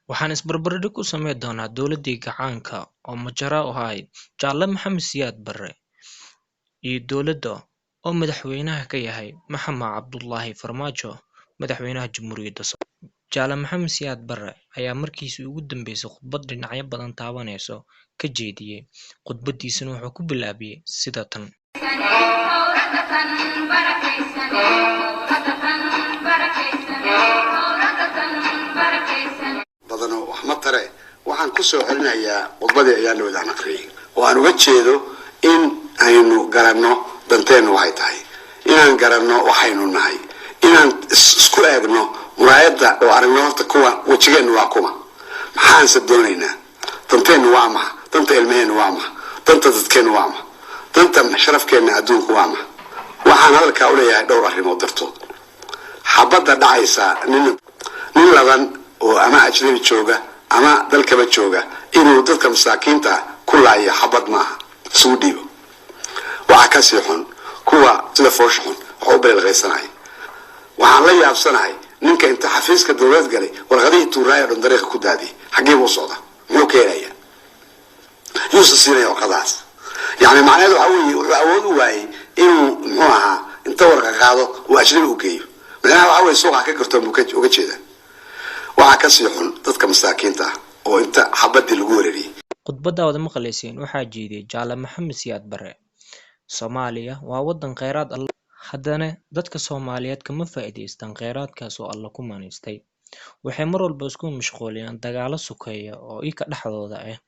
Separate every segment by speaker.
Speaker 1: waxaan isbarbardhig u sameyn doonaa dowladii gacaanka oo majara u ahayd Jaalle Maxamed Siyaad Barre iyo dowladda oo madaxweynaha ka yahay Maxamed Cabdullaahi Farmaajo madaxweynaha Jamhuuriyadda Soomaaliya. Jaalle Maxamed Siyaad Barre ayaa markiisii ugu dambeysay khudbad dhinacyo badan taabanayso ka jeediyay. Khudbadiisana wuxuu ku bilaabay sida tan:
Speaker 2: waxaan ku soo celinayaa khudbadii ayaa loo wada aqriyay oo aan uga jeedo in aynu garanno danteenu waxay tahay, inaan garanno waxaynu nahay, inaan isku eegno muraayadda oo aragno horta kuwa wajigeennu waa kuma, maxaanse doonaynaa, danteenu waa maxa, danta ilmaheennu waa maxa, danta dadkeennu waa maxa, danta sharafkeenna adduunku waa maxa. waxaan hadalkaa u leeyahay dhowr arrimood dartood. xabadda dhacaysa nin laban oo ama ajnabi jooga ama dalkaba jooga inuu dadka masaakiinta ku laayo xabad maaha, suu dhiibo. waxa ka sii xun kuwa sida foosha xun waxu beelqaysanahay. waxaan la yaabsanahay ninka inta xafiiska dowlad galay warqadihii tuuraaya dhan dariiqa ku daadiyay, xaggee buu socda, muxuu keenaya, yuusa siinaya warqadaas. yani macnaheedu waxa weeye wuxuu awood u waayey inuu muxuu ahaa inta warqa qaado uu ajnabi u geeyo. macnaha waxa weeye suuqa ka garto buu uga jeeda. waxa ka sii xun dadka masaakiinta oo inta xabadii lagu weerariyay.
Speaker 1: khudbadda wada maqlayseen waxaa jeediyay Jaalle Maxamed Siyaad Barre. Soomaaliya waa wadan kheyraad Allah, haddana dadka Soomaaliyeed kama faa'iideystaan kheyraadkaas oo Allah ku manaystay. waxay mar walba isku mashquuliyaan dagaalo sokeeya oo iyaga dhexdooda ah.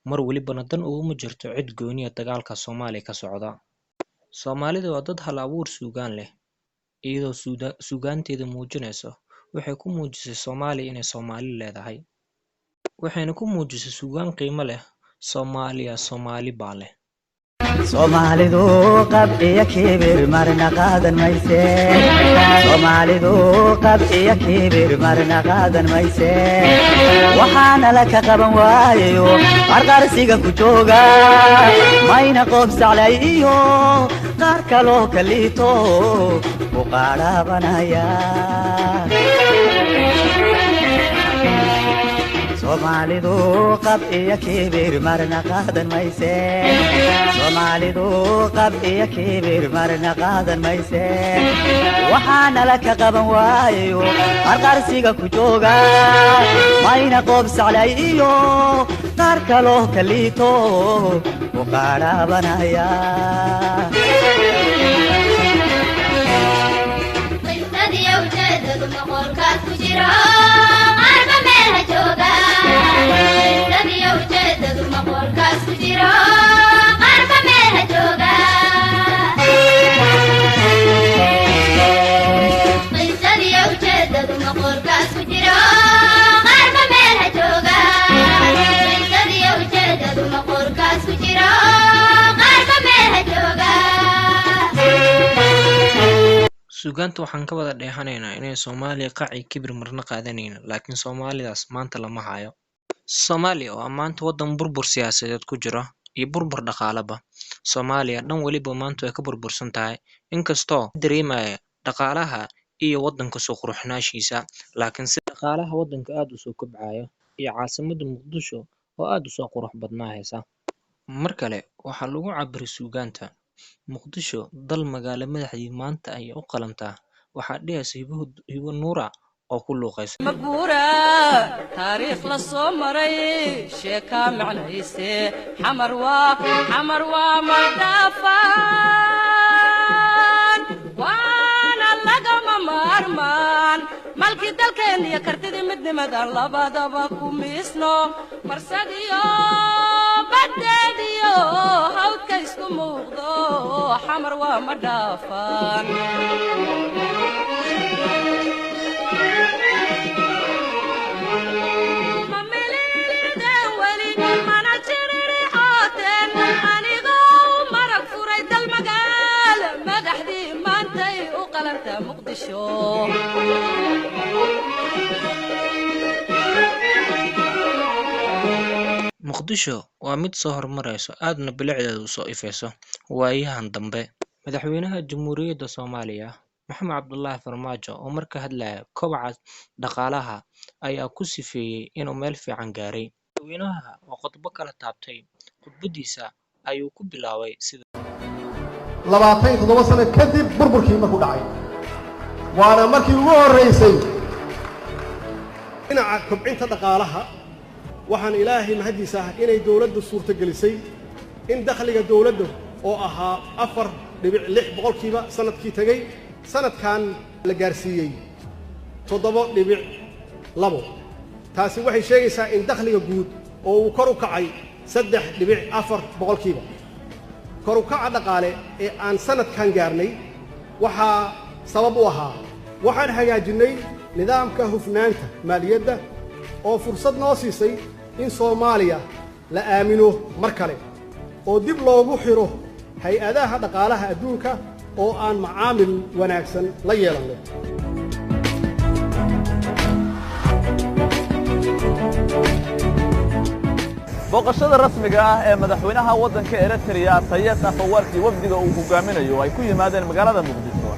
Speaker 1: mar walibana dan uguma jirto cid gooniya dagaalka Soomaaliya ka socda. Soomaalida waa dad hal abuur suugaan leh, iyadoo suugaanteeda muujinayso waxay ku muujisay Soomaaliya inay Soomaali leedahay, waxayna ku muujisay suugaan qiimo leh. Soomaaliya Soomaali baa leh.
Speaker 3: Soomaalidu qab iyo kibir marna qaadan mayse, Soomaalidu qab iyo kibir marna qaadan mayse. waxaana la ka qaban waayo qarqarsiga ku jooga, mayna qof saclay iyo qaar kaloo kaliito ku qaadhabanaya. Soomaalidu qab iyo kibir marna qaadan mayse, Soomaalidu qab iyo kibir marna qaadan mayse. waxaana la ka qaban waayo qarqarsiga ku jooga, mayna qof saclay iyo qaar kaloo kaliito ku qaadhabanaya.
Speaker 1: suugaanta waxaan ka wada dheehanaynaa inay Soomaaliya qaci kibir marna qaadanayna, laakiin Soomaalidaas maanta lama hayo. Soomaaliya oo maanta wadan burbur siyaasadeed ku jira iyo burbur dhaqaalaba. Soomaaliya dhan waliba maanta way ka burbursan tahay, inkastoo dareemaya dhaqaalaha iyo wadanka soo quruxnaashiisa, laakiin si dhaqaalaha wadanka aad u soo kobcayo iyo caasimadda Muqdisho oo aad u soo qurux badnaaysa. mar kale waxaa lagu cabiray suugaanta Muqdisho dal magaalo madaxdii maanta ay u qalantaa. waxaa dhiyaysa hibo nuura oo ku luuqaysa
Speaker 4: مقبورة تاريخ للصومري شيكا معنيسي حمروا مردافان وانا لقم مارمان مالكي دالكين يا كرتدي مدني مدان لبادابا كوميسنو مرساديو بداديو هاوكا ka muuqdo xamar waa ma dhaafaan مقدشو
Speaker 1: muqdisho waa mid soo horumarayso aadna bilicdeedu soo ifayso waayahan dambe madaxweynaha jamhuuriyadda Soomaaliya Maxamed Cabdullaahi Farmaajo oo marka hadlaya kobaca dhaqaalaha ayaa ku sifeeyay inuu meel fiican gaaray madaxweynaha oo qodbo kala taabtay khudbadiisa ayuu ku bilaabay sida
Speaker 5: 27 sano kadib burburkii markuu dhacay waana markii ugu horeysay dhinaca kobcinta dhaqaalaha waxaan ilaahay mahadiisa inay dawladdu suurta gelisay in dakhliga dawladdu oo ahaa 4.6% sanadkii tagay sanadkan la gaarsiiyay 7.2 taasi waxay sheegaysaa in dakhliga guud oo uu kor u kacay 3.4% kor u kaca dhaqaale ee aan sanadkan gaarnay waxaa sabab u ahaa waxaan hagaajinay nidaamka hufnaanta maaliyadda oo fursad noo siisay in Soomaaliya la aamino mar kale oo dib loogu xiro hay'adaha dhaqaalaha adduunka oo aan macaamil wanaagsan la yeelano
Speaker 6: booqashada rasmiga ah ee madaxweynaha waddanka Eritrea Sayed Afwerki wafdiga uu hogaaminayo ay ku yimaadeen magaalada Muqdisho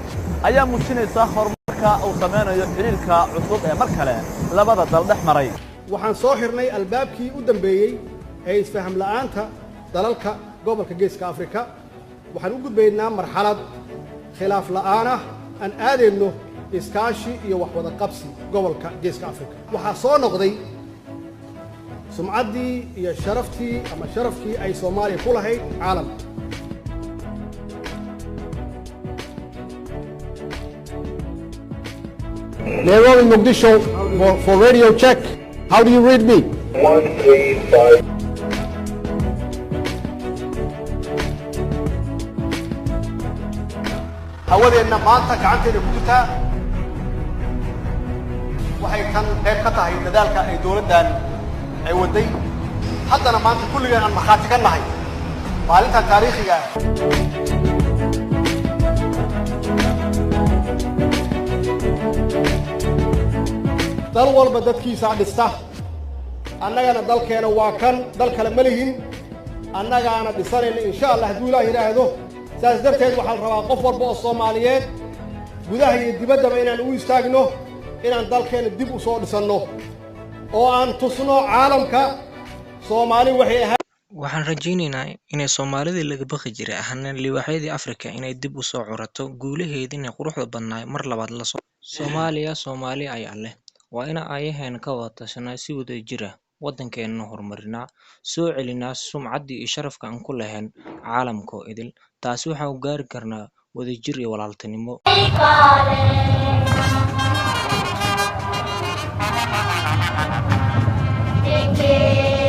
Speaker 6: ayaa muujinaysa horumarka uu sameynayo xiriirka cusub ee mar kale labada dal dhex maray
Speaker 5: waxaan soo xirnay albaabkii u dambeeyay ee isfaham la'aanta dalalka gobolka Geeska Afrika waxaan u gudbaynaa marxalad khilaaf la'aan ah aan aadeyno iskaashi iyo wax wada qabsi gobolka Geeska Afrika waxaa soo noqday sumcaddii iyo sharafkii ay Soomaaliya ku lahayd caalamka Nairobi, Mogadishu for radio check. How do you read me? 135. hawadeenna maanta gacanteeda ku jirtaa waxay kan qayb ka tahay dadaalka ay dawladdan ay waday haddana maanta kulligaan aan markhaati ka nahay maalintan taariikhiga ah dal walba dadkiisa dhista annagana dalkeena waa kan dal kale ma lihin annagaana dhisanayna insha Allah hadduu Ilaahay yiraahdo saas darteed waxaan rabaa qof walba oo Soomaaliyeed gudaha iyo dibaddaba inaan u istaagno inaan dalkeena dib u soo dhisanno oo aan tusno caalamka Soomaali
Speaker 1: waxaan rajaynaynaa inay Soomaalida laga baqi jiray ahaan liwaaxyadii Afrika inay dib u soo curato guulaheedina quruxda badnaa mar labaad la soo Soomaali ayaa leh waa ina ayaheena ka wada tashanaa si wada jira waddankeena horumarinaa soo celinaa sumcaddii iyo sharafka aan ku lahayn caalamka idil taasi waxa uu gaari karnaa wadajir iyo walaaltinimo
Speaker 7: Thank you.